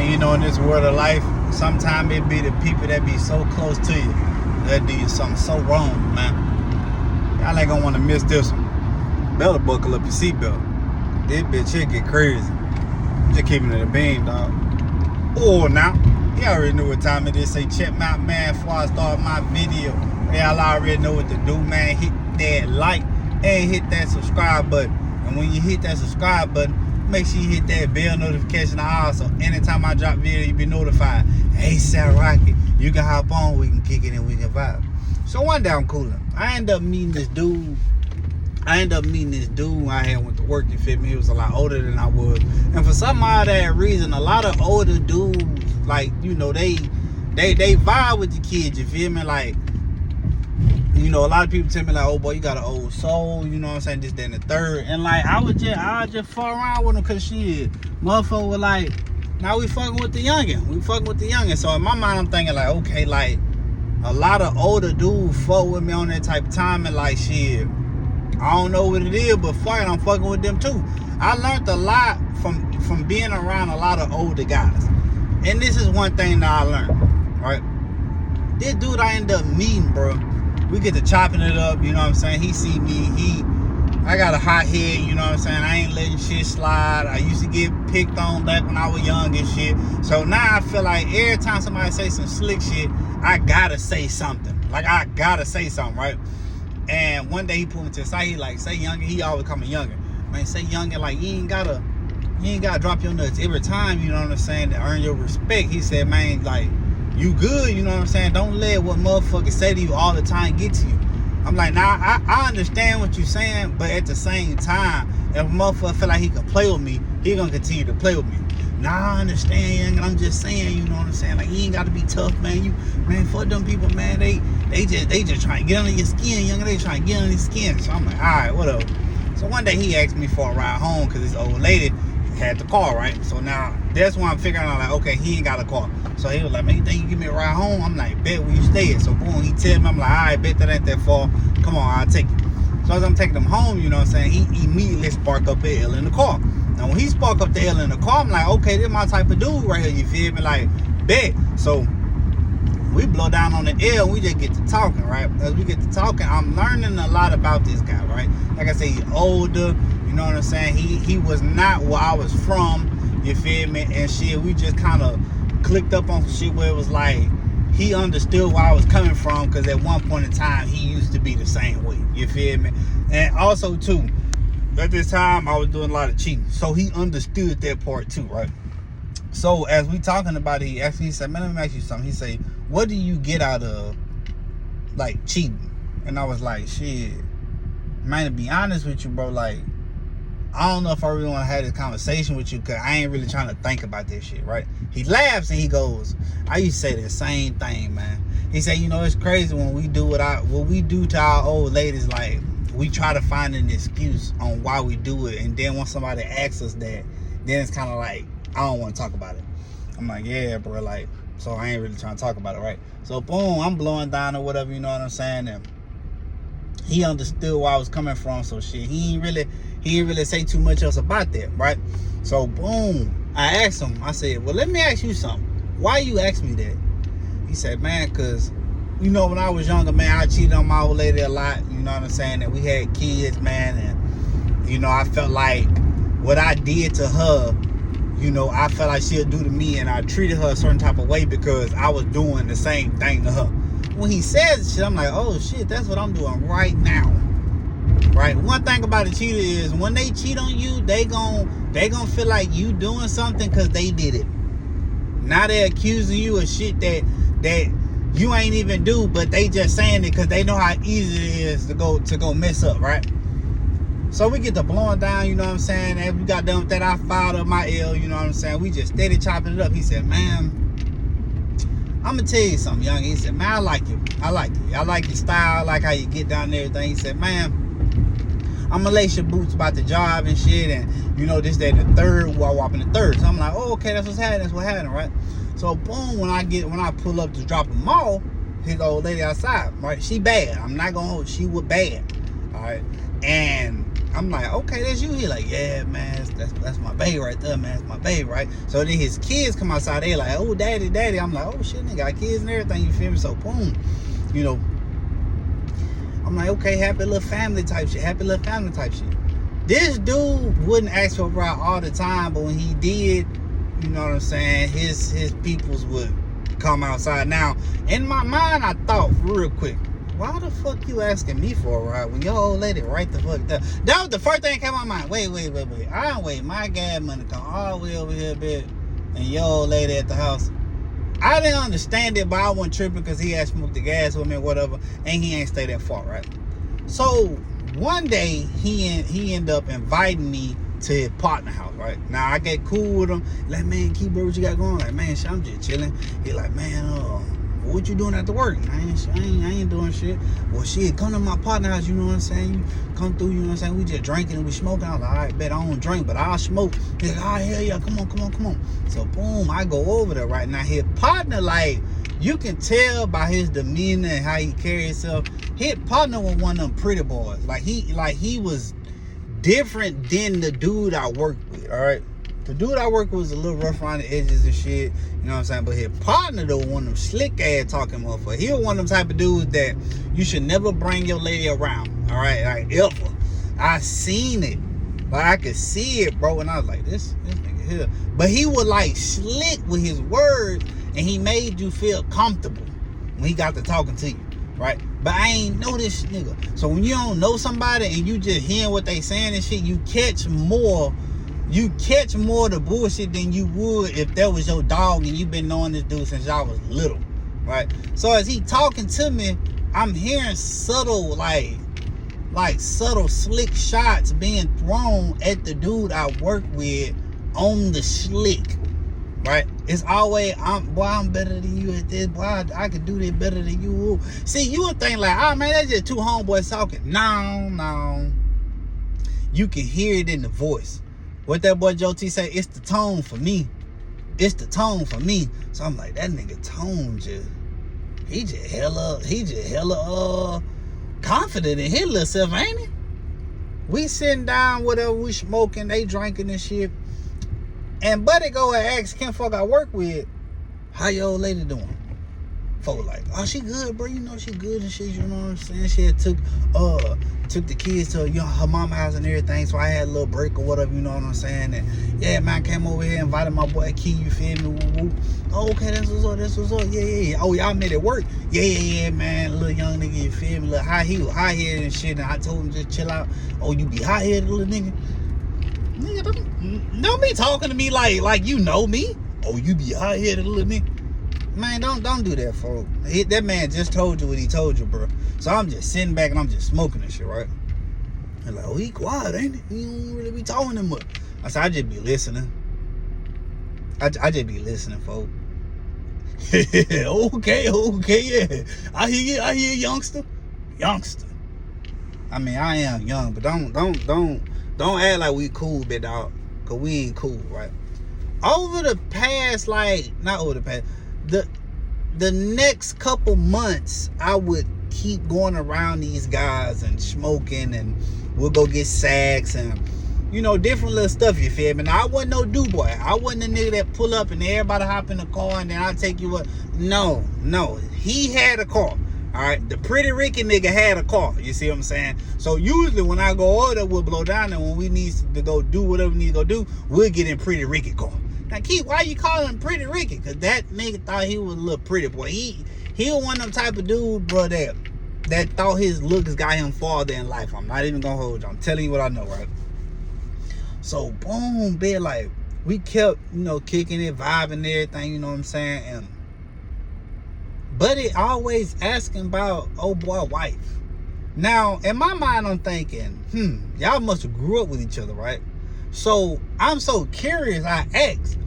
And you know, in this world of life, sometimes it be the people that be so close to you that do you something so wrong, man. Y'all ain't gonna want to miss this one. Better buckle up your seatbelt. This bitch here get crazy. Just keeping it a beam, dog. Oh, now, you already know what time it is. Say, check me out, man, before I start my video. Y'all already know what to do, man. Hit that like and hit that subscribe button. And when you hit that subscribe button, make sure you hit that bell notification also. Anytime I drop video, you be notified. Hey, Sal Rocket, you can hop on, we can kick it and we can vibe. So one day I'm cooling. I end up meeting this dude. I had went to work, you feel me? He was a lot older than I was. And for some odd reason, a lot of older dudes, like, you know, they vibe with the kids, you feel me? Like, you know, a lot of people tell me like, oh boy, you got an old soul, you know what I'm saying, this, that, and the third. And like, I would just fuck around with them because shit, motherfucker was like, now we fucking with the youngin'. So in my mind, I'm thinking like, okay, like, a lot of older dudes fuck with me on that type of time, and like, shit, I don't know what it is, but fuck it, I'm fucking with them too. I learned a lot from being around a lot of older guys. And this is one thing that I learned, right? This dude I ended up meeting, bro, we get to chopping it up, you know what I'm saying? He see me, I got a hot head, you know what I'm saying? I ain't letting shit slide. I used to get picked on back when I was young and shit. So now I feel like every time somebody say some slick shit, I gotta say something. Like, I gotta say something, right? And one day he pulled me to the side, he like, say youngin', he always call me youngin'. Man, say youngin', like, you ain't gotta drop your nuts every time, you know what I'm saying, to earn your respect. He said, man, like, you good, you know what I'm saying? Don't let what motherfuckers say to you all the time get to you. I'm like, nah, I understand what you're saying, but at the same time, if a motherfucker feel like he can play with me, he gonna continue to play with me. Nah, I understand, I'm just saying, you know what I'm saying? Like, you ain't gotta be tough, man. Fuck them people, man. They just trying to get under your skin, young. They trying to get under your skin. So I'm like, all right, whatever. So one day he asked me for a ride home because this old lady had the car, right? So now that's why I'm figuring out, like, okay, he ain't got a car. So he was like, man, you think you give me a ride home? I'm like, bet, where you stay at? So boom, he tell me, I'm like, all right, bet that ain't that far. Come on, I'll take you. So as I'm taking him home, you know what I'm saying, he immediately spark up the L in the car. Now when he spark up the L in the car, I'm like, okay, this my type of dude right here, you feel me? Like, bet. So we blow down on the L and we just get to talking, right? As we get to talking, I'm learning a lot about this guy, right? Like I say, he's older, you know what I'm saying? He was not where I was from, you feel me? And shit, we just kind of clicked up on some shit where it was like, he understood where I was coming from, because at one point in time, he used to be the same way, you feel me? And also, too, at this time, I was doing a lot of cheating. So he understood that part, too, right? So as we talking about it, he said, man, let me ask you something. He said, what do you get out of, like, cheating? And I was like, shit, man, to be honest with you, bro, like, I don't know if I really want to have this conversation with you, because I ain't really trying to think about this shit, right? He laughs and he goes, I used to say the same thing, man. He said, you know, it's crazy when we do what we do to our old ladies, like, we try to find an excuse on why we do it, and then when somebody asks us that, then it's kind of like, I don't want to talk about it. I'm like, yeah, bro, like, so I ain't really trying to talk about it, right? So boom, I'm blowing down or whatever, you know what I'm saying? And he understood where I was coming from, so shit, he ain't really say too much else about that, right? So boom, I asked him, I said, well, let me ask you something. Why you ask me that? He said, man, because, you know, when I was younger, man, I cheated on my old lady a lot, you know what I'm saying? And we had kids, man, and, you know, I felt like what I did to her, you know, I felt like she'll do to me, and I treated her a certain type of way because I was doing the same thing to her. When he says shit, I'm like, oh shit, that's what I'm doing right now. Right? One thing about a cheater is when they cheat on you, they gon' feel like you doing something because they did it. Now they're accusing you of shit that you ain't even do, but they just saying it because they know how easy it is to go mess up, right? So we get to blowing down, you know what I'm saying? And we got done with that, I filed up my L, you know what I'm saying? We just steady chopping it up. He said, man, I'm gonna tell you something, young. He said, man, I like you. I like your style. I like how you get down and everything. He said, man, I'm gonna lace your boots about the job and shit, and you know, this, that, and the third, while walking the third. So I'm like, oh, okay, that's what happened, right? So boom, when I pull up to drop them off, his old lady outside, right? She bad. I'm not gonna hold. She was bad, all right. And I'm like, okay, that's you. He like, yeah, man, that's my baby right there, man. That's my baby, right? So then his kids come outside. They like, oh, daddy. I'm like, oh shit, nigga, got kids and everything. You feel me? So boom, you know. I'm like, okay, happy little family type shit. This dude wouldn't ask for a ride all the time, but when he did, you know what I'm saying, his peoples would come outside. Now, in my mind, I thought real quick, why the fuck you asking me for a ride when your old lady right the fuck there? That was the first thing that came to my mind. Wait. I don't wait my gas money come all the way over here, bitch, and your old lady at the house. I didn't understand it, but I wasn't tripping because he had smoked the gas with me or whatever, and he ain't stay that far, right? So one day he ended up inviting me to his partner house, right? Now I get cool with him, like, man, Keeper, what you got going? Like, man, shit, I'm just chilling. He like, man, what you doing after work? I ain't doing shit. Well, shit, come to my partner house, you know what I'm saying? You come through, you know what I'm saying? We just drinking and we smoking. I was like, all right, bet I don't drink, but I'll smoke. He's like, all right, hell yeah, come on. So boom, I go over there right now. His partner, like, you can tell by his demeanor and how he carry himself. His partner was one of them pretty boys. Like he was different than the dude I worked with, all right? The dude I worked with was a little rough around the edges and shit, you know what I'm saying? But his partner, though, one of them slick ass talking motherfuckers. He was one of them type of dudes that you should never bring your lady around, all right? Like, ever. I seen it. Like, I could see it, bro, and I was like, this nigga here. But he was, like, slick with his words, and he made you feel comfortable when he got to talking to you, right? But I ain't know this nigga. So when you don't know somebody and you just hearing what they saying and shit, you catch more of the bullshit than you would if that was your dog and you been knowing this dude since y'all was little, right? So as he talking to me, I'm hearing subtle, like subtle slick shots being thrown at the dude I work with on the slick, right? It's always, I'm better than you at this, boy, I can do this better than you. See, you would think like, oh man, that's just two homeboys talking. No. You can hear it in the voice. What that boy Joe T say, it's the tone for me. So I'm like, that nigga tone he just hella confident in his little self, ain't he? We sitting down, whatever, we smoking, they drinking and shit. And Buddy go and ask Ken fuck I work with, how your old lady doing? Folk like, oh, she good, bro. You know she good and shit. You know what I'm saying? She had took the kids to her mama house and everything. So I had a little break or whatever. You know what I'm saying? And yeah, man, came over here, invited my boy Key. You feel me? Woo, woo. Oh, okay, that's what's up. Yeah. Oh, y'all met at work? Yeah, man. Little young nigga, you feel me? Little high head and shit. And I told him just chill out. Oh, you be high headed, little nigga? Nigga, don't be talking to me like you know me. Oh, you be high headed, little nigga? Man, don't do that, folks. That man just told you what he told you, bro. So I'm just sitting back and I'm just smoking and shit, right? And like, oh, he quiet, ain't he? He don't really be talking that much. I said, I just be listening. I just be listening, folks. okay, yeah. I hear you, youngster. I mean, I am young, but don't act like we cool, big dog. Cause we ain't cool, right? Over the past, the next couple months, I would keep going around these guys and smoking, and we'll go get sacks and, you know, different little stuff, you feel me? Now, I wasn't no do-boy. I wasn't a nigga that pull up and everybody hop in the car and then I'll take you up. No. He had a car. All right, the Pretty Ricky nigga had a car. You see what I'm saying? So usually when I go order, we'll blow down, and when we need to go do whatever we need to go do, we'll get in Pretty Ricky car. Now, Keith, why you calling him Pretty Ricky? Because that nigga thought he was a little pretty boy. He was one of them type of dude, bro, that thought his looks got him farther in life. I'm not even going to hold you. I'm telling you what I know, right? So, boom, bitch, like, we kept, you know, kicking it, vibing and everything, you know what I'm saying? And Buddy always asking about old boy wife. Now, in my mind, I'm thinking, y'all must have grew up with each other, right? So I'm so curious. I asked,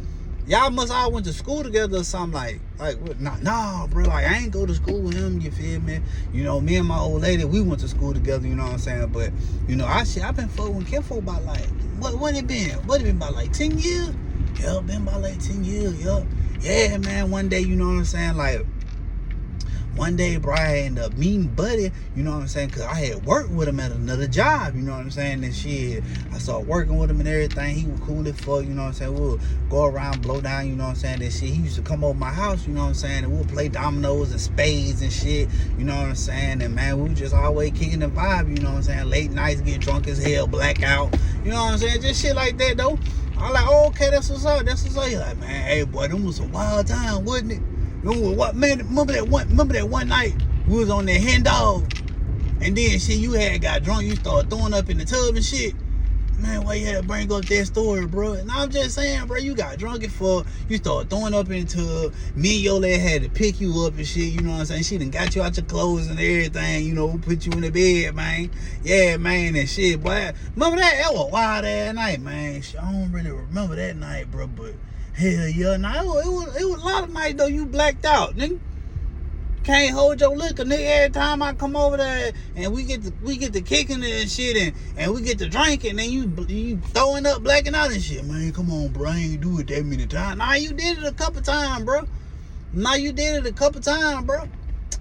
y'all must all went to school together or something, like what? Nah, bro. Like, I ain't go to school with him. You feel me? You know, me and my old lady, we went to school together. You know what I'm saying? But you know, I've been fucking with Kim for about like what it been? What it been about like 10 years? Yeah, been about like 10 years. Yeah, man. One day, you know what I'm saying? Like, one day, bro, I ended up meeting Buddy, you know what I'm saying? Because I had worked with him at another job, you know what I'm saying? And shit, I started working with him and everything. He was cool as fuck, you know what I'm saying? We'll go around, blow down, you know what I'm saying? And shit, he used to come over my house, you know what I'm saying? And we'll play dominoes and spades and shit, you know what I'm saying? And man, we was just always kicking the vibe, you know what I'm saying? Late nights, get drunk as hell, blackout, you know what I'm saying? Just shit like that, though. I'm like, oh, okay, that's what's up. That's what's up. He's like, man, hey, boy, them was a wild time, wasn't it? What, man? Remember that one night we was on that hen dog, and then shit, you had got drunk. You started throwing up in the tub and shit. Man, why you had to bring up that story, bro? And I'm just saying, bro, you got drunk as fuck. You started throwing up in the tub. Me and your lady had to pick you up and shit. You know what I'm saying? She done got you out your clothes and everything. You know, put you in the bed, man. Yeah, man, and shit, boy. Remember that? That was a wild ass night, man. I don't really remember that night, bro, but hell yeah. Now, it was a lot of nights, though, you blacked out, nigga. Can't hold your liquor, nigga. Every time I come over there and we get to kicking it and shit, and we get to drinking, and you throwing up, blacking out and shit. Man, come on, bro. I ain't do it that many times. Nah, you did it a couple times, bro.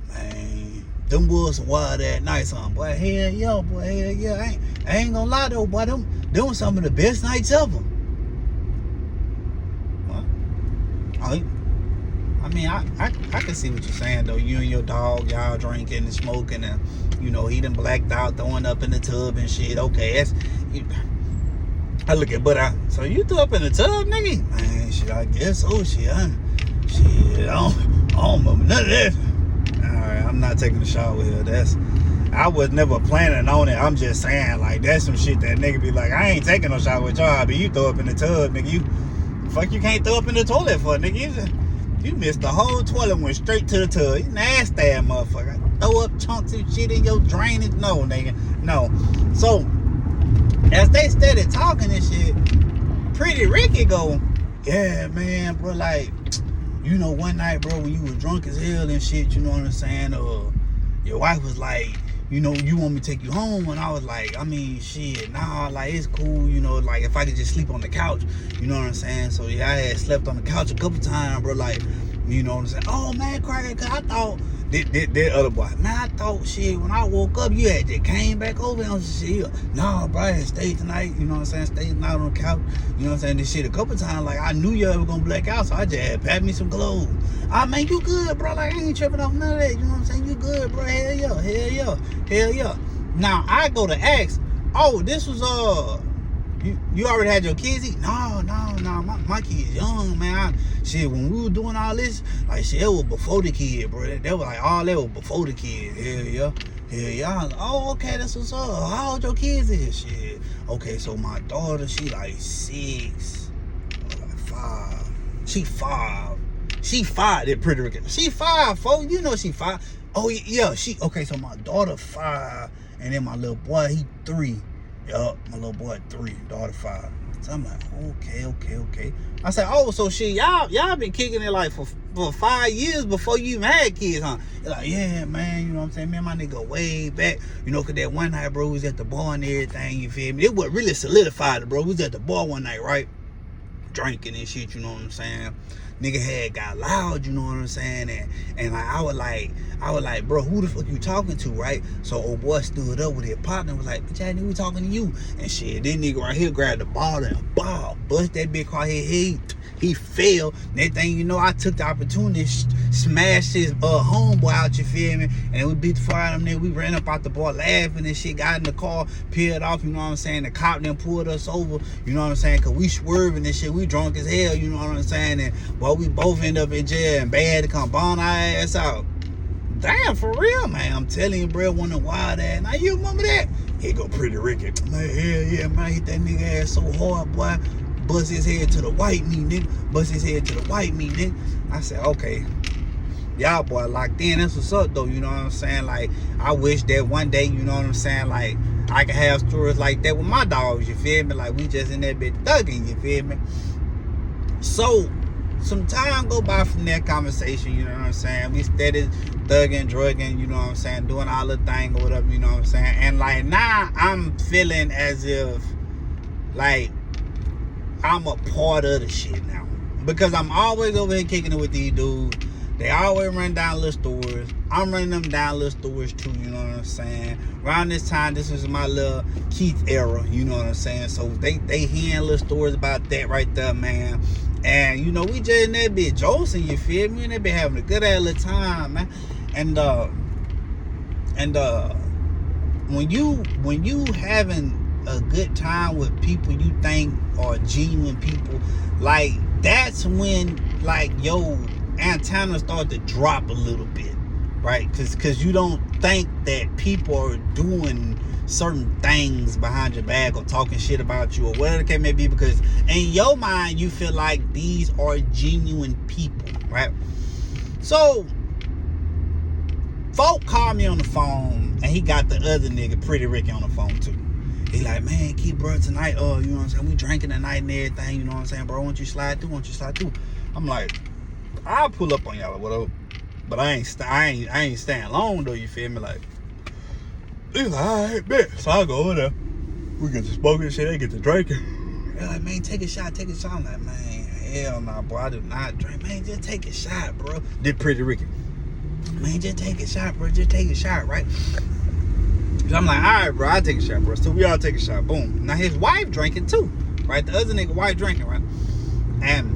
Man, them was some wild ass nights, son. Boy, hell yeah, boy, hell yeah. I ain't gonna lie though, boy. Them was some of the best nights ever. I mean, I can see what you're saying, though. You and your dog, y'all drinking and smoking, and, you know, he done blacked out, throwing up in the tub and shit. Okay, I look at, so you threw up in the tub, nigga? Man, shit, I guess so, shit. I don't remember none of that. Alright, I'm not taking a shower here. I was never planning on it. I'm just saying, like, that's some shit that nigga be like, I ain't taking no shower with y'all, but you throw up in the tub, nigga. You can't throw up in the toilet for, nigga. You missed the whole toilet, went straight to the tub. You nasty ass motherfucker. Throw up chunks of shit in your drainage. No, nigga. No. So, as they started talking and shit, Pretty Ricky go, yeah, man, bro, like, you know, one night, bro, when you was drunk as hell and shit, you know what I'm saying? Your wife was like, you know, you want me to take you home? And I was like, I mean, shit, nah, like, it's cool, you know, like, if I could just sleep on the couch, you know what I'm saying? So, yeah, I had slept on the couch a couple times, bro, like, you know what I'm saying? Oh, man, cracker, cause I thought, that other boy, man, I thought, shit, when I woke up, you had just came back over and shit. Nah, bro, I had stayed tonight, you know what I'm saying? Stayed tonight on the couch, you know what I'm saying? This shit a couple times, like, I knew you were gonna black out, so I just had packed me some clothes. I mean, you good, bro, like, I ain't tripping off none of that, you know what I'm saying? You good, bro, hell yeah, hell yeah, hell yeah. Now, I go to ask, oh, this was, you already had your kids eat? No, my kids young, man. Shit, when we were doing all this, like, shit, it was before the kid, bro. That was like, all that was before the kid. Hell yeah. Like, oh, okay, that's what's up. How old your kids is? Shit. Okay, so my daughter, she like 6, or like 5. She 5. She 5, that Pretty Ricky. She 5, folks. You know she 5. Oh, yeah, okay, so my daughter 5, and then my little boy, he 3. Yup, my little boy 3, daughter 5. So I'm like, okay. I said, oh, so shit, y'all been kicking it like for 5 years before you even had kids, huh? They're like, yeah, man, you know what I'm saying? Man, my nigga way back, you know, cause that one night, bro, we was at the bar and everything, you feel me? It was really solidified it, bro. We was at the bar one night, right? Drinking and shit, you know what I'm saying? Nigga had got loud, you know what I'm saying? And like I was like, bro, who the fuck you talking to, right? So old boy stood up with his partner and was like, bitch, I nigga, we talking to you. And shit, this nigga right here grabbed the ball and bust that bitch car his head. He fell. Next thing you know, I took the opportunity to smash his homeboy out, you feel me? And we beat the fire out of him. Then we ran up out the bar laughing and shit, got in the car, peeled off, you know what I'm saying? The cop then pulled us over, you know what I'm saying? Cause we swerving and shit, we drunk as hell, you know what I'm saying? And boy, we both end up in jail and bad to come bond our ass out. Damn, for real, man. I'm telling you, bro, one of the wild ass. Now you remember that? Here go Pretty Ricky. Man, hell yeah, man, hit that nigga ass so hard, boy. Bust his head to the white meat, nigga. I said, okay. Y'all boy locked in. That's what's up, though. You know what I'm saying? Like, I wish that one day, you know what I'm saying? Like, I could have stories like that with my dogs, you feel me? Like, we just in that bitch thugging, you feel me? So, some time go by from that conversation, you know what I'm saying? We steady thugging, drugging, you know what I'm saying? Doing all the thing or whatever, you know what I'm saying? And, like, now I'm feeling as if, like, I'm a part of the shit now, because I'm always over here kicking it with these dudes. They always run down little stores. I'm running them down little stores too, you know what I'm saying? Around this time, this was my little Keith era, you know what I'm saying? So they hearing little stories about that right there, man. And, you know, we just in that bitch josing, you feel me? And they been having a good ass little time, man. And when you having a good time with people you think are genuine people, like, that's when, like, yo, antennas start to drop a little bit, right? Because you don't think that people are doing certain things behind your back or talking shit about you or whatever the case may be, because in your mind you feel like these are genuine people, right? So folk called me on the phone, and he got the other nigga, Pretty Ricky, on the phone too. He like, man, keep bro tonight, you know what I'm saying, we drinking tonight and everything, you know what I'm saying, bro, won't you slide through? I'm like, I'll pull up on y'all or whatever, but I ain't staying long though, you feel me? Like, he's like, alright, bet. So I go over there, we get to smoking shit, they get to drinking. They're like, man, take a shot. I'm like, man, hell nah, bro, I do not drink. Man, just take a shot, bro. Did Pretty Ricky. Man, just take a shot, bro, right? So I'm like, alright, bro, I'll take a shot, bro. So we all take a shot, boom. Now his wife drinking too, right? The other nigga wife drinking, right? And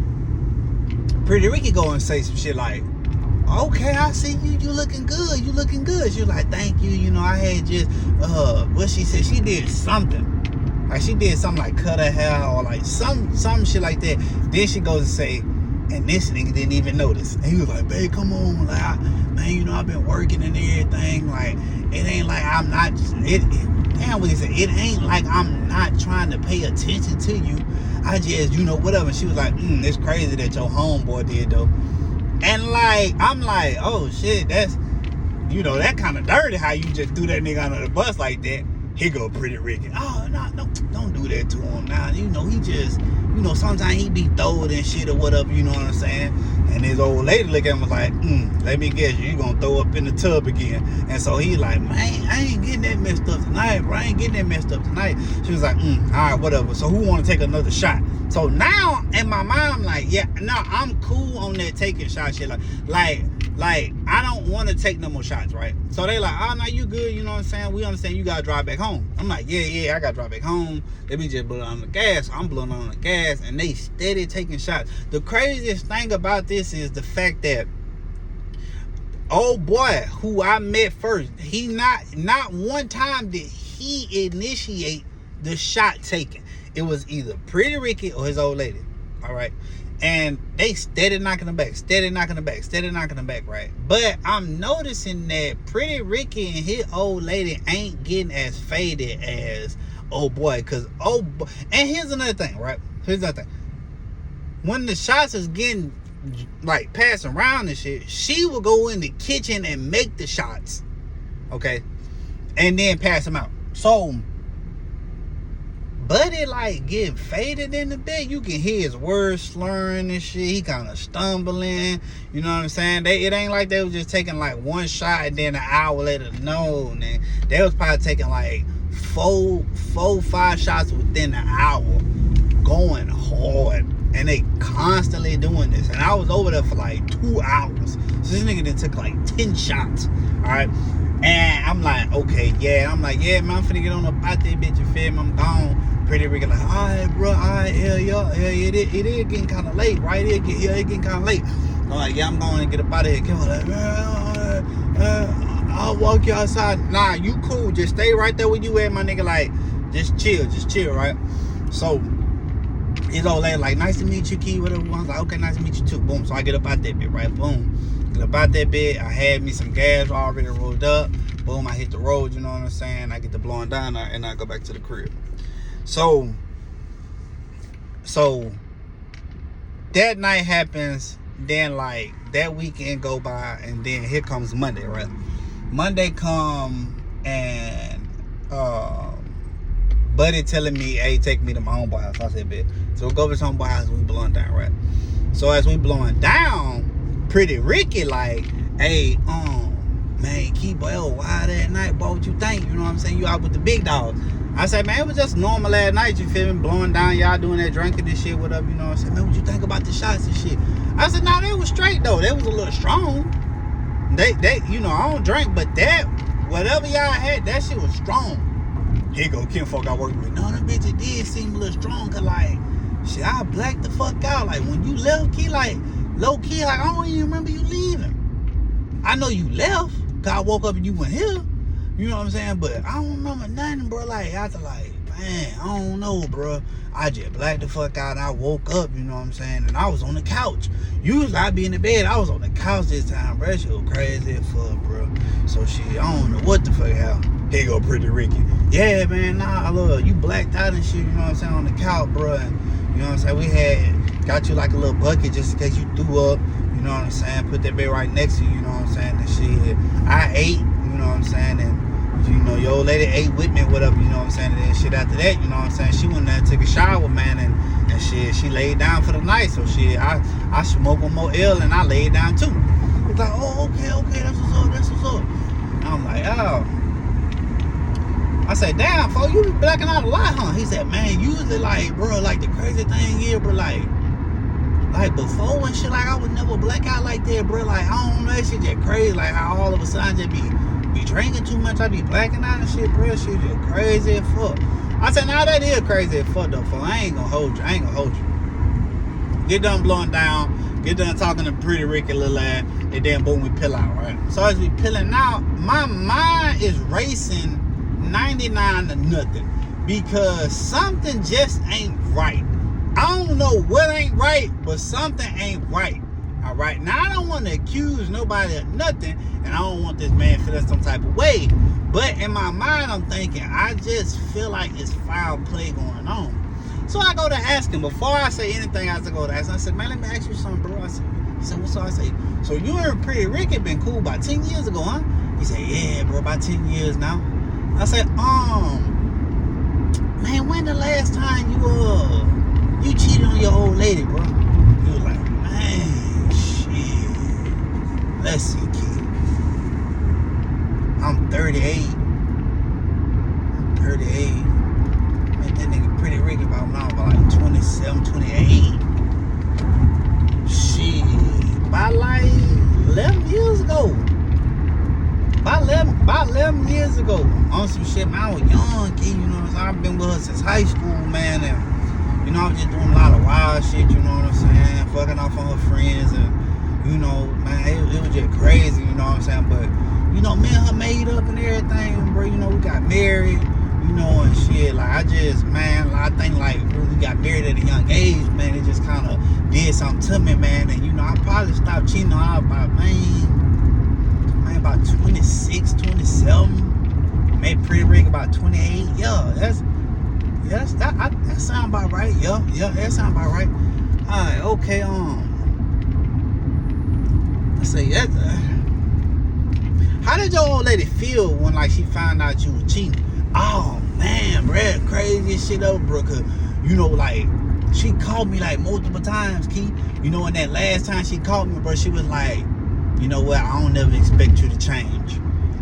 Pretty Ricky go and say some shit like, okay, I see you looking good. She was like, thank you. You know, I had just, what she said, she did something. Like, she did something like cut her hair or like some shit like that. Then she goes and say, and this nigga didn't even notice. And he was like, babe, come on. Like, man, you know, I've been working and everything. Like, it ain't like I'm not, damn what he said, it ain't like I'm not trying to pay attention to you. I just, you know, whatever. She was like, it's crazy that your homeboy did though. And like, I'm like, oh shit, that's, you know, that kind of dirty how you just threw that nigga under the bus like that. Here go Pretty Ricky. Oh, no, don't do that to him now. You know, he just, you know, sometimes he be throwed and shit or whatever, you know what I'm saying? And his old lady look at him was like, let me guess, you gonna throw up in the tub again. And so he like, man, I ain't getting that messed up tonight, bro. She was like, all right, whatever. So who wanna take another shot? So now in my mind, I'm like, yeah, no, I'm cool on that taking shot shit. Like I don't want to take no more shots, right? So they like, oh, no, you good, you know what I'm saying? We understand you gotta drive back home. I'm like, yeah, I gotta drive back home. Let me just blow on the gas. So I'm blowing on the gas, and they steady taking shots. The craziest thing about this is the fact that old boy who I met first, he not one time did he initiate the shot taking. It was either Pretty Ricky or his old lady, all right? And they steady knocking them back, right? But I'm noticing that Pretty Ricky and his old lady ain't getting as faded as old boy. And here's another thing, right? When the shots is getting, like, passed around and shit, she will go in the kitchen and make the shots, okay? And then pass them out. So, Buddy like getting faded in the bed. You can hear his words slurring and shit. He kind of stumbling. You know what I'm saying? It ain't like they was just taking like one shot and then an hour later. No, man. They was probably taking like four, 5 shots within an hour, going hard. And they constantly doing this. And I was over there for like 2 hours. So this nigga then took like 10 shots. All right. And I'm like, okay, yeah. I'm like, yeah, man, I'm finna get on up out there, bitch. You feel me? I'm gone. Pretty Ricky like, all right, bro, all right, hell yeah, it is getting kind of late, right? It getting kind of late. I'm like, yeah, I'm going to get up out of here. Kim was like, I'll walk you outside. Nah, you cool. Just stay right there where you at, my nigga. Like, just chill, right? So his old lady like, nice to meet you, Key, whatever. I was like, okay, nice to meet you too. Boom. So I get up out that bit, right? Boom. Get up out that bit. I had me some gas already rolled up. Boom, I hit the road, you know what I'm saying? I get the blowing down and I go back to the crib. So that night happens, then like that weekend go by, and then here comes Monday, right? Monday come and Buddy telling me, hey, take me to my homeboy house. I said, bet. So we go to his homeboy house and we blowing down, right? So as we blowing down, Pretty Ricky like, hey, man, keep wide that night, boy, what you think? You know what I'm saying? You out with the big dogs. I said, man, it was just normal last night, you feel me? Blowing down, y'all doing that drinking and shit, whatever, you know. I said, man, what you think about the shots and shit? I said, nah, they was straight though. They was a little strong. They, you know, I don't drink, but that, whatever y'all had, that shit was strong. Here go kinfolk I work with. No, them bitches did seem a little strong, cause like, shit, I blacked the fuck out. Like when you left, key, like low key, like I don't even remember you leaving. I know you left, cause I woke up and you went here. You know what I'm saying? But I don't remember nothing, bro. Like after, like, man, I don't know, bro. I just blacked the fuck out. And I woke up, you know what I'm saying? And I was on the couch. Usually I be in the bed. I was on the couch this time, bro. That shit was crazy as fuck, bro. So shit, I don't know what the fuck happened. Here go Pretty Ricky. Yeah, man, nah, look, you blacked out and shit, you know what I'm saying, on the couch, bro. And, you know what I'm saying? We had got you like a little bucket just in case you threw up, you know what I'm saying? Put that bed right next to you, you know what I'm saying? And shit, I ate, you know what I'm saying? And, you know, your old lady ate with me, whatever, you know what I'm saying? And then shit after that, you know what I'm saying? She went there and took a shower, man, and shit, she laid down for the night. So shit, I smoked one more L and I laid down too. It's like, oh, okay, that's what's up. And I'm like, oh. I said, damn, fo, you be blacking out a lot, huh? He said, man, usually, like, bro, like, the crazy thing is, bro, like before and shit, like, I would never black out like that, bro. Like, I don't know, that shit just crazy. Like, how all of a sudden just be drinking too much, I be blacking out and shit, bro. Shit just crazy as fuck. I said, nah, that is crazy as fuck, though, fo. I ain't gonna hold you. Get done blowing down, get done talking to Pretty Ricky little ass, and then boom, we pill out, right? So as we peeling out, my mind is racing 99 to nothing because something just ain't right. I don't know what ain't right, but something ain't right. All right, now I don't want to accuse nobody of nothing, and I don't want this man feeling some type of way, but in my mind I'm thinking I just feel like it's foul play going on. So I go to ask him. Before I say anything, I have to go to ask him. I said, man, let me ask you something, bro. He said, what's up? I say, so you and Pretty Ricky been cool about 10 years ago, huh? He said, yeah, bro, about 10 years now. I said, man, when the last time you cheated on your old lady, bro? He was like, man, shit. Let's see, kid. I'm 38. Man, that nigga Pretty Ricky about now about like 27, 28. Shit. About like 11 years ago. About 11 years ago, on some shit, man, I was young, kid, you know what I'm saying? I've been with her since high school, man, and, you know, I was just doing a lot of wild shit, you know what I'm saying? Fucking off on her friends, and, you know, man, it was just crazy, you know what I'm saying? But, you know, me and her made up and everything, bro, you know, we got married, you know, and shit, like, I think, like, when we got married at a young age, man, it just kind of did something to me, man, and, you know, I probably stopped cheating on her about, about 26, 27, maybe Pretty Ricky about 28. Yeah, that sound about right. Yeah, that sound about right. All right, okay. Let's say that. How did your old lady feel when like she found out you was cheating? Oh man, bro, crazy shit up, bro. Cause you know, like she called me like multiple times, Keith. You know, and that last time she called me, bro, she was like, you know what, I don't never expect you to change.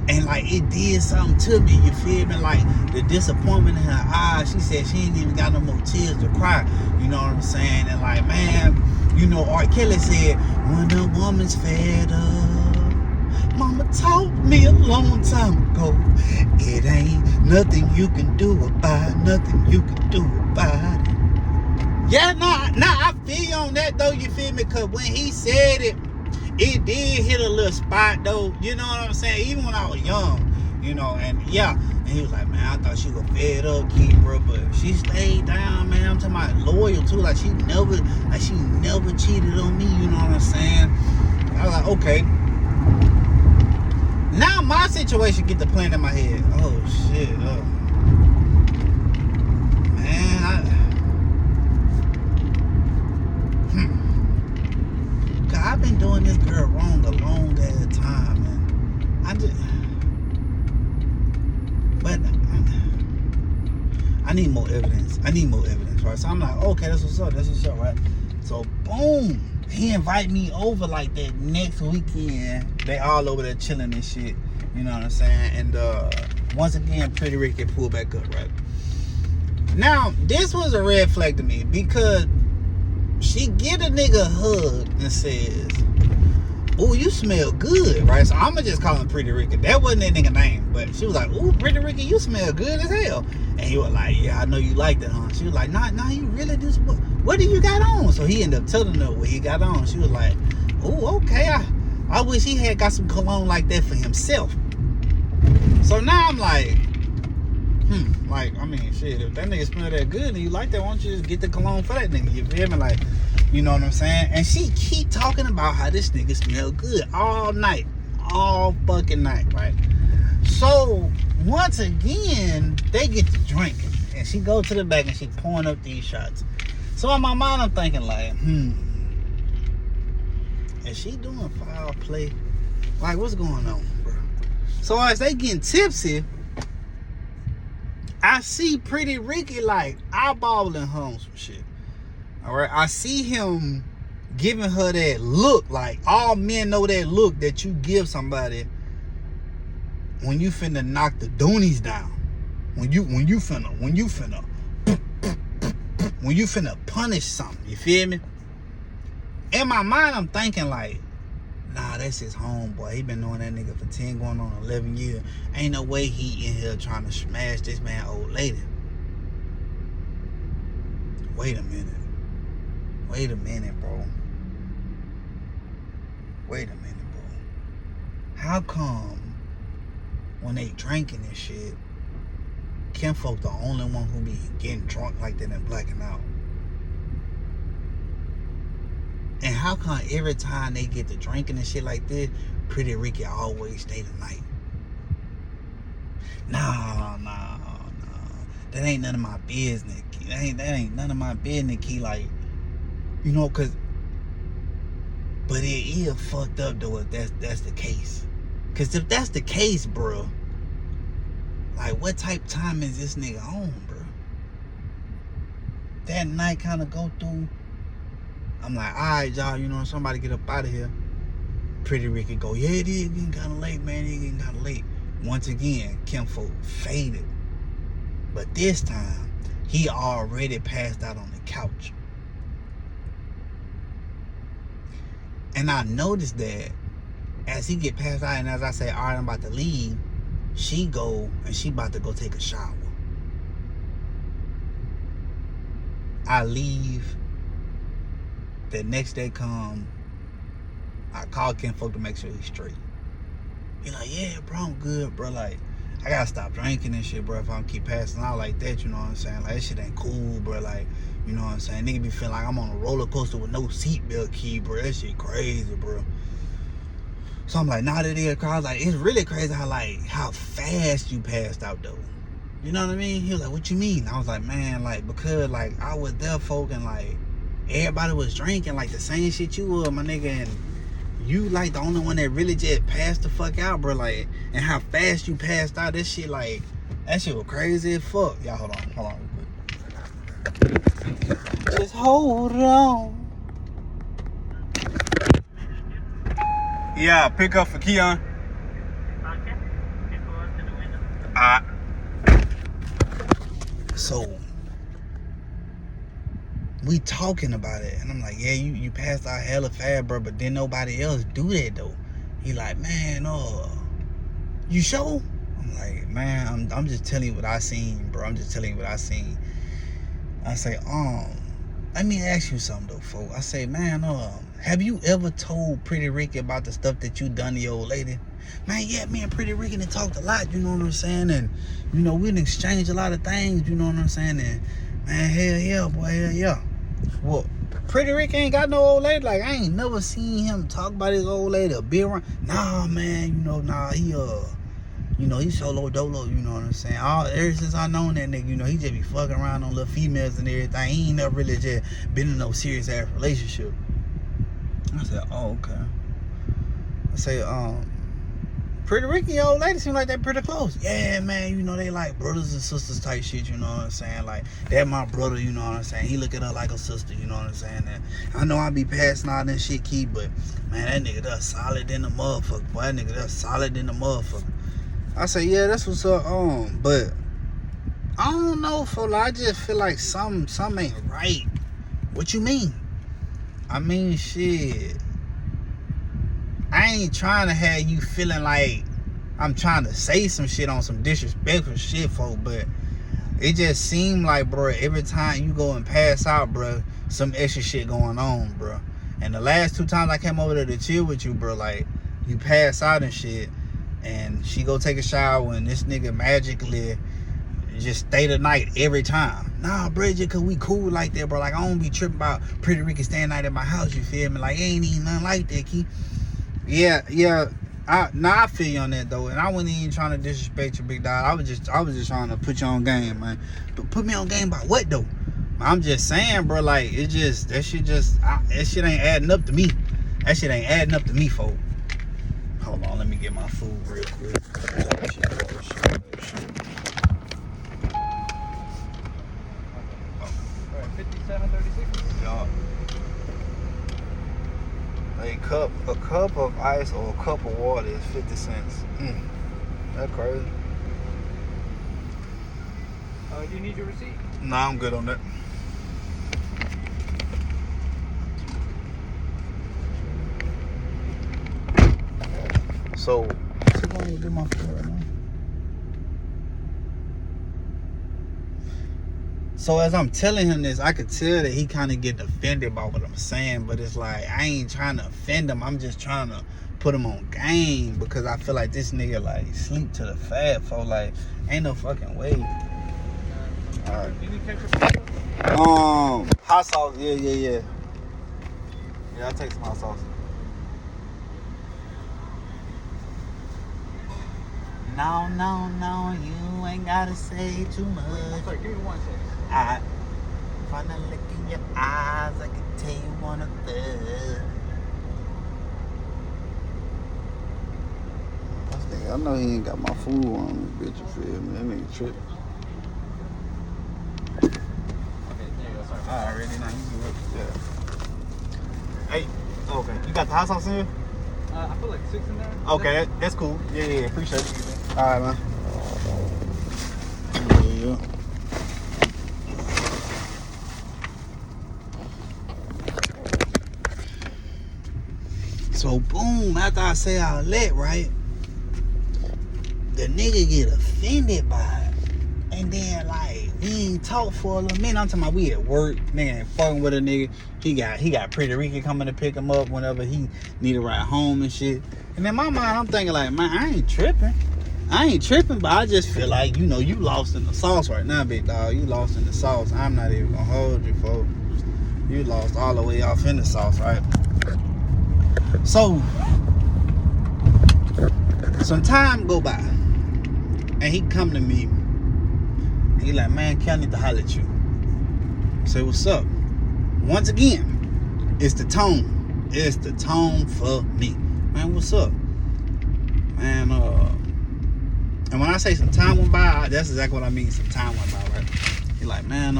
And like it did something to me, you feel me? Like the disappointment in her eyes, she said she ain't even got no more tears to cry. You know what I'm saying? And like, man, you know, R. Kelly said, when a woman's fed up, mama taught me a long time ago, it ain't nothing you can do about it, nothing you can do about it. Yeah, nah, I feel you on that though, you feel me? Cause when he said it, it did hit a little spot though, you know what I'm saying? Even when I was young, you know, and yeah, and he was like, man, I thought she was fed up, kid, bro, but she stayed down, man. I'm talking about loyal too, like she never cheated on me, you know what I'm saying? I was like, okay. Now my situation get to playing in my head. Oh shit, I've been doing this girl wrong a long ass time, man. I need more evidence. Right? So I'm like, okay, that's what's up, right? So boom, he invite me over like that next weekend. They all over there chilling and shit. You know what I'm saying? And once again, Pretty Ricky pulled back up, right? Now, this was a red flag to me because she get a nigga a hug and says, "Ooh, you smell good," right? So I'ma just call him Pretty Ricky. That wasn't that nigga name, but she was like, "Ooh, Pretty Ricky, you smell good as hell." And he was like, "Yeah, I know you like that, huh?" She was like, Nah, you really do. What do you got on?" So he ended up telling her what he got on. She was like, "Ooh, okay. I wish he had got some cologne like that for himself." So now I'm like, like, I mean, shit, if that nigga smell that good and you like that, why don't you just get the cologne for that nigga? You feel me? Like, you know what I'm saying? And she keep talking about how this nigga smell good all night. All fucking night, right? So, once again, they get to drinking. And she go to the back and she pouring up these shots. So in my mind, I'm thinking like, is she doing foul play? Like, what's going on, bro? So as they getting tipsy, I see Pretty Ricky like eyeballing her on some shit. Alright, I see him giving her that look. Like, all men know that look that you give somebody when you finna knock the doonies down. When you finna punish something. You feel me? In my mind, I'm thinking like, nah, that's his homeboy. He been knowing that nigga for 10 going on 11 years. Ain't no way he in here trying to smash this man old lady. Wait a minute, bro. How come when they drinking this shit, Kinfolk the only one who be getting drunk like that and blacking out? And how come every time they get to drinking and shit like this, Pretty Ricky always stay the night? Nah. That ain't none of my business. That ain't none of my business, Key. Like, you know, cause, but it is fucked up though if that's the case. Cause if that's the case, bro, like, what type of time is this nigga on, bro? That night kind of go through. I'm like, all right, y'all, you know, somebody get up out of here. Pretty Ricky go, yeah, it is getting kind of late, man. It getting kind of late. Once again, Kinfolk faded. But this time, he already passed out on the couch. And I noticed that as he get passed out, and as I say, all right, I'm about to leave, she go and she about to go take a shower. I leave. The next day come, I call Kinfolk to make sure he's straight. He like, yeah, bro, I'm good, bro. Like, I gotta stop drinking and shit, bro, if I don't keep passing out like that, you know what I'm saying? Like, that shit ain't cool, bro. Like, you know what I'm saying? Nigga be feeling like I'm on a roller coaster with no seatbelt key, bro. That shit crazy, bro. So I'm like, nah, that is crazy. I was like, it's really crazy how fast you passed out, though. You know what I mean? He was like, what you mean? I was like, man, like, because, like, I was there, folk, and, like, everybody was drinking, like, the same shit you were, my nigga, and you, like, the only one that really just passed the fuck out, bro, like, and how fast you passed out, that shit, like, that shit was crazy as fuck. Y'all, hold on real quick. Just hold on. Yeah, pick up for Keon. Okay. Alright. So, we talking about it, and I'm like, yeah, you passed out hella fast, bro, but then nobody else do that though. He like, man, you sure? I'm like, man, I'm just telling you what I seen, bro. I'm just telling you what I seen. I say, let me ask you something though, folks. I say, man, have you ever told Pretty Ricky about the stuff that you done to your old lady? Man, yeah, me and Pretty Ricky done talked a lot, you know what I'm saying? And, you know, we done exchanged a lot of things, you know what I'm saying? And, man, hell yeah, boy, hell yeah. Well, Pretty Ricky ain't got no old lady. Like, I ain't never seen him talk about his old lady or be around. Nah, man, you know, he solo dolo, you know what I'm saying? Ever since I known that nigga, you know, he just be fucking around on little females and everything. He ain't never really just been in no serious ass relationship. I said, oh, okay. I say, Pretty Ricky, your old lady seem like they pretty close. Yeah, man, you know, they like brothers and sisters type shit, you know what I'm saying? Like, that my brother, you know what I'm saying? He look at her like a sister, you know what I'm saying? And I know I be passing out and shit, Key, but, man, that nigga that's solid in the motherfucker. Boy, that nigga that's solid in the motherfucker. I say, yeah, that's what's up, but I don't know, fool. I just feel like some ain't right. What you mean? I mean, shit. I ain't trying to have you feeling like I'm trying to say some shit on some disrespectful shit, folk, but it just seemed like, bro, every time you go and pass out, bro, some extra shit going on, bro. And the last 2 times I came over there to chill with you, bro, like, you pass out and shit, and she go take a shower, and this nigga magically just stay the night every time. Nah, Bridget, cause we cool like that, bro. Like, I don't be tripping about Pretty Ricky staying night at my house, you feel me? Like, it ain't even nothing like that, Key. Yeah. I feel you on that, though. And I wasn't even trying to disrespect you, big dog. I was just trying to put you on game, man. But put me on game by what, though? I'm just saying, bro, like, that shit ain't adding up to me. That shit ain't adding up to me, folks. Hold on, let me get my food real quick. 57.36. Yeah. A cup of ice or a cup of water is 50 cents. That's crazy. Do you need your receipt? Nah, I'm good on that. So, what's going on with my food right now? So as I'm telling him this, I could tell that he kind of get offended by what I'm saying, but it's like, I ain't trying to offend him. I'm just trying to put him on game because I feel like this nigga like sleep to the fat, for like, ain't no fucking way. Alright. You need ketchup? Hot sauce, yeah. Yeah, I'll take some hot sauce. No, you ain't gotta say too much. Sorry, give me 1 second. I find a look in your eyes, I can tell you wanna thug. I know he ain't got my food on this bitch, you feel me? That nigga tripping. Okay, there you go. Sorry. Alright, ready now, you good. Yeah. Hey, okay, you got the hot sauce in here? I put like 6 in there. Okay, that's cool. Yeah, appreciate it. Alright, man. Yeah. So boom, after I say all that, right, the nigga get offended by it. And then like we ain't talk for a little minute. I'm talking about we at work, nigga ain't fucking with a nigga. He got Pretty Ricky coming to pick him up whenever he need to ride home and shit. And in my mind, I'm thinking like, man, I ain't tripping, but I just feel like, you know, you lost in the sauce right now, big dog. You lost in the sauce. I'm not even gonna hold you, folks. You lost all the way off in the sauce, right? So, some time go by, and he come to me. He like, man, Kel, I need to holler at you. I say, what's up? Once again, it's the tone. It's the tone for me. Man, what's up? Man, and when I say some time went by, that's exactly what I mean. Some time went by, right? He like, man,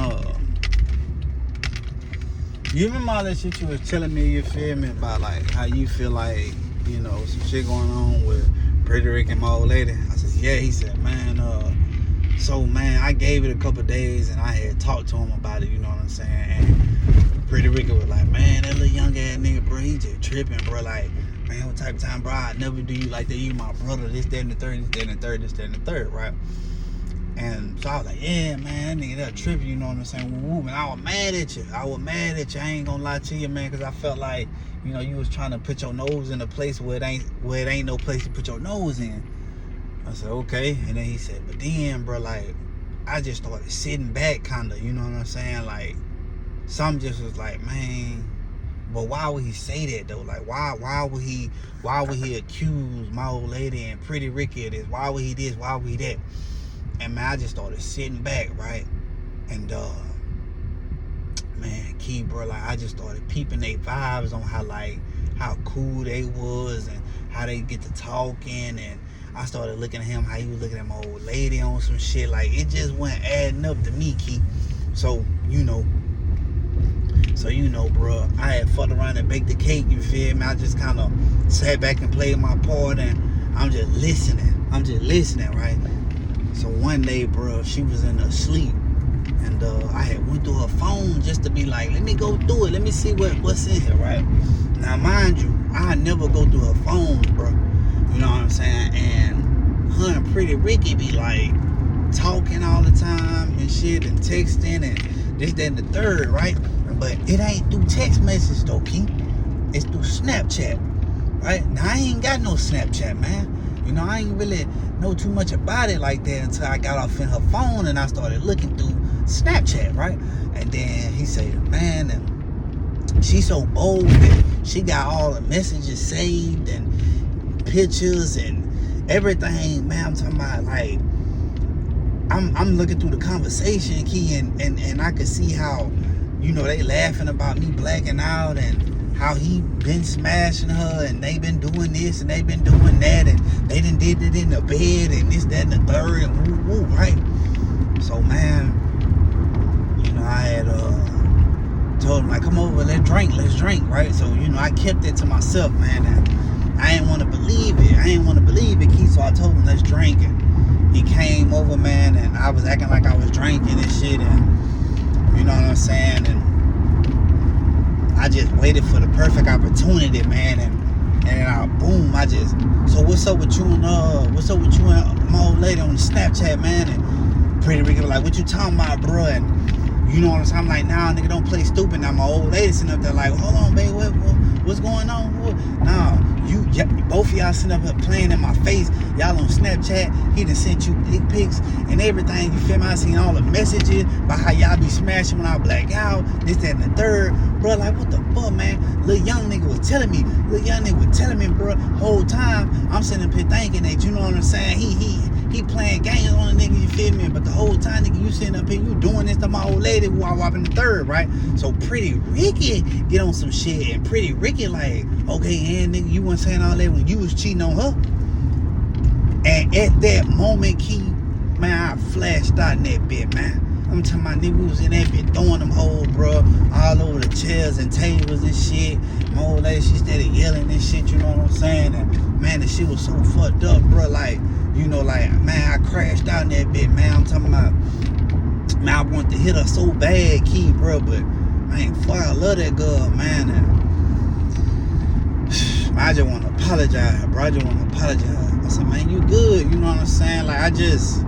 you remember all that shit you was telling me, you feel me, about like how you feel like, you know, some shit going on with Pretty Ricky and my old lady? I said, yeah. He said, man, so man, I gave it a couple days and I had talked to him about it, you know what I'm saying? And Pretty Ricky was like, man, that little young ass nigga, bro, he just tripping, bro. Like, man, what type of time, bro? I never do you like that. You my brother, this, that, and the third, this, that, and the third, this, that, and the third, right? And so I was like, yeah, man, that nigga, that tripping, you know what I'm saying? Woo, man, I was mad at you. I ain't gonna lie to you, man, because I felt like, you know, you was trying to put your nose in a place where it ain't no place to put your nose in. I said, okay. And then he said, but then, bro, like, I just started sitting back, kind of, you know what I'm saying? Like, some just was like, man, but why would he say that, though? Like, why would he accuse my old lady and Pretty Ricky of this? Why would he this? Why would he that? And, man, I just started sitting back, right? And, man, Key, bro, like, I just started peeping their vibes on how cool they was and how they get to talking, and I started looking at him, how he was looking at my old lady on some shit. Like, it just wasn't adding up to me, Key. So, you know, bro, I had fucked around and baked the cake, you feel me? I just kind of sat back and played my part, and I'm just listening, right? So one day, bro, she was in her sleep, and I had went through her phone just to be like, let me go through it, let me see what's in here, right? Now, mind you, I never go through her phone, bro. You know what I'm saying? And her and Pretty Ricky be like talking all the time and shit, and texting and this, that, and the third, right? But it ain't through text message though, King. It's through Snapchat, right? Now, I ain't got no Snapchat, man. You know, I ain't really know too much about it like that until I got off in her phone and I started looking through Snapchat, right? And then he said, man, and she's so bold that she got all the messages saved and pictures and everything, man. I'm talking about, like, I'm looking through the conversation, Key, and I could see how, you know, they laughing about me blacking out and how he been smashing her and they been doing this and they been doing that and they done did it in the bed and this, that, and the third and woo, woo, right? So, man, you know, I had told him, like, come over, let's drink, right? So, you know, I kept it to myself, man, and I didn't want to believe it, Keith, so I told him, let's drink, and he came over, man, and I was acting like I was drinking and shit, and you know what I'm saying, and I just waited for the perfect opportunity, man, and boom, so what's up with you and my old lady on Snapchat, man? And Pretty Ricky was like, what you talking about, bro? And you know what I'm saying? I'm like, nah, nigga, don't play stupid. Now my old lady sitting up there like, hold on, baby, what's going on? Nah, both of y'all sitting up here playing in my face. Y'all on Snapchat. He done sent you dick pics and everything. You feel me? I seen all the messages about how y'all be smashing when I black out. This, that, and the third. Bro, like, what the fuck, man? Little young nigga was telling me, bro, whole time I'm sitting up here thinking that, you know what I'm saying? He playing games on the nigga, you feel me? But the whole time, nigga, you sitting up here, you doing this to my old lady who I whopping the third, right? So Pretty Ricky get on some shit, and Pretty Ricky like, okay, and nigga, you wasn't saying all that when you was cheating on her? And at that moment, Key, man, I flashed out in that bit, man. I'm talking about niggas was in that bit throwing them hoes, bro, all over the chairs and tables and shit. My old lady, she started yelling and shit, you know what I'm saying? And man, the shit was so fucked up, bro. Like, you know, like, man, I crashed out in that bit, man. I'm talking about, man, I wanted to hit her so bad, Key, bro, but man, fuck, I love that girl, man. And I just want to apologize, bro. I said, man, you good, you know what I'm saying? Like, I just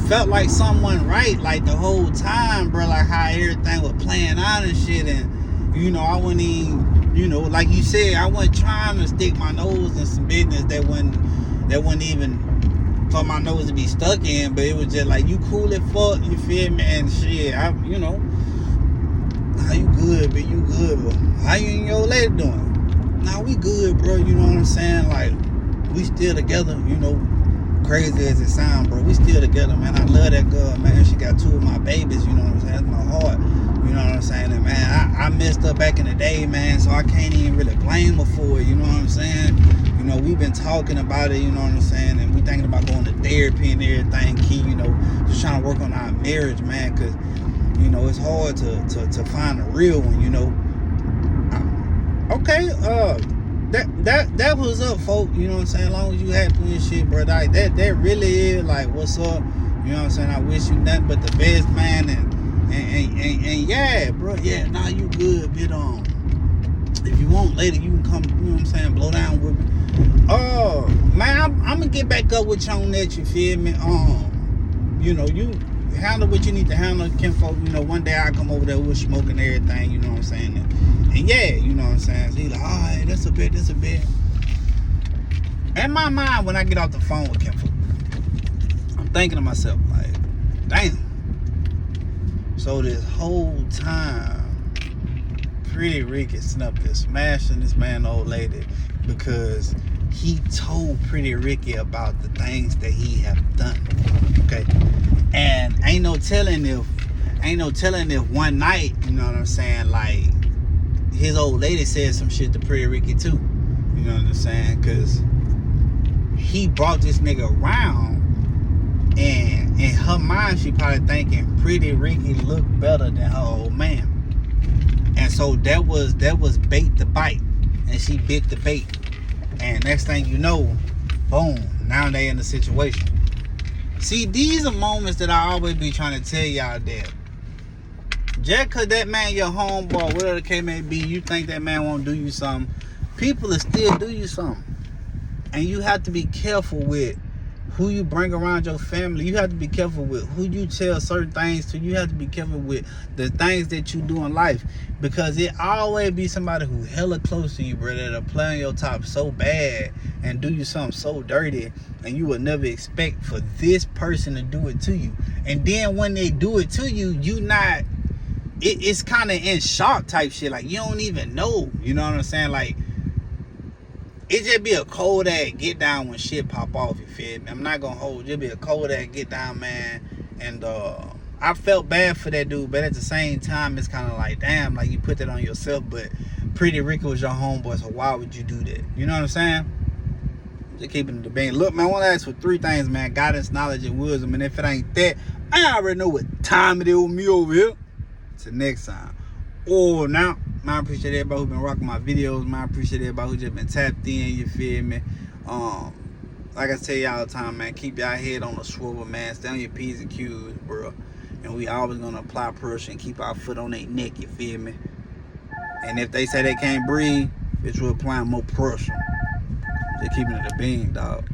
felt like someone right, like, the whole time, bro, like how everything was playing out and shit. And, you know, I wasn't even, you know, like you said, I wasn't trying to stick my nose in some business that wasn't even for my nose to be stuck in, but it was just like, you cool as fuck, you feel me? And shit, you know, how you good, but you good, but how you and your old lady doing? Nah, we good, bro, you know what I'm saying? Like, we still together, you know, crazy as it sounds, bro. We still together, man. I love that girl, man. She got 2 of my babies, you know what I'm saying? That's my heart, you know what I'm saying? And, man, I messed up back in the day, man, so I can't even really blame her for it, you know what I'm saying? You know, we've been talking about it, you know what I'm saying? And we thinking about going to therapy and everything, Key, you know, just trying to work on our marriage, man, because, you know, it's hard to find a real one, you know? Okay, that was up, folk. You know what I'm saying? As long as you happy and shit, bro. Like, that really is like, what's up? You know what I'm saying? I wish you nothing but the best, man. And yeah, bro. Yeah, nah, you good, bit on. If you want later, you can come. You know what I'm saying? Blow down with me. Oh, man, I'm gonna get back up with you on that. You feel me? You know, you handle what you need to handle, kinfolk. You know, one day I'll come over there, we'll smoke and everything. You know what I'm saying? And yeah, you know what I'm saying? So he's like, all right, that's a bit. In my mind, when I get off the phone with kinfolk, I'm thinking to myself, like, damn. So this whole time, Pretty Ricky sitting up there smashing this man, old lady, because he told Pretty Ricky about the things that he have done. Okay? And ain't no telling if one night, you know what I'm saying, like, his old lady said some shit to Pretty Ricky too. You know what I'm saying? Because he brought this nigga around, and in her mind, she probably thinking Pretty Ricky looked better than her old man. And so that was bait to bite. And she bit the bait. And next thing you know, boom, now they in the situation. See, these are moments that I always be trying to tell y'all that. Just cause that man your homeboy, whatever the case may be, you think that man won't do you something, people will still do you something. And you have to be careful with who you bring around your family. You have to be careful with who you tell certain things to. You have to be careful with the things that you do in life. Because it always be somebody who hella close to you, bro, that'll play on your top so bad and do you something so dirty, and you would never expect for this person to do it to you. And then when they do it to you, you not... It's kind of in shock type shit. Like, you don't even know. You know what I'm saying? Like, it just be a cold ass get down when shit pop off, you feel me? I'm not gonna hold you. It be a cold ass get down, man. And I felt bad for that dude, but at the same time, it's kind of like, damn, like you put that on yourself. But Pretty Ricky was your homeboy, so why would you do that? You know what I'm saying? Just keeping it the bang. Look, man, I want to ask for 3 things, man: guidance, knowledge, and wisdom. And if it ain't that, I already know what time it is with me over here. Till next time. Oh, now, man, I appreciate everybody who been rocking my videos, man. I appreciate everybody who just been tapped in, you feel me? Like I tell y'all all the time, man, keep y'all head on the swivel, man. Stay on your P's and Q's, bro. And we always gonna apply pressure and keep our foot on their neck, you feel me? And if they say they can't breathe, bitch, we're applying more pressure. Just keeping it a bean, dog.